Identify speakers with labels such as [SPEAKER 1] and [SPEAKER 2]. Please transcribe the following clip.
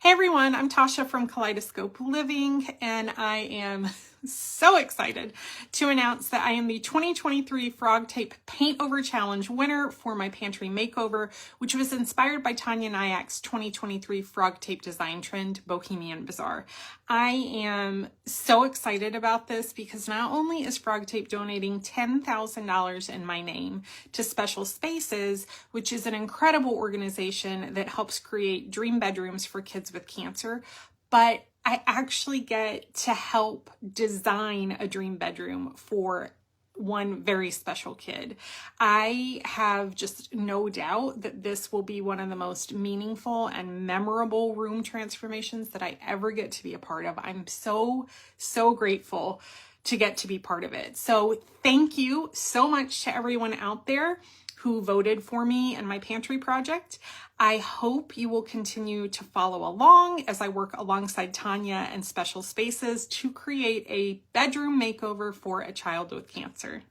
[SPEAKER 1] Hey everyone, I'm Tasha from Kaleidoscope Living, and I am so excited to announce that I am the 2023 FrogTape Paintover Challenge winner for my pantry makeover, which was inspired by Taniya and 2023 FrogTape design trend, Bohemian Bazaar. I am so excited about this because not only is FrogTape donating $10,000 in my name to Special Spaces, which is an incredible organization that helps create dream bedrooms for kids with cancer, but I actually get to help design a dream bedroom for one very special kid. I have just no doubt that this will be one of the most meaningful and memorable room transformations that I ever get to be a part of. I'm so grateful to get to be part of it. So thank you so much to everyone out there who voted for me and my pantry project. I hope you will continue to follow along as I work alongside Taniya and Special Spaces to create a bedroom makeover for a child with cancer.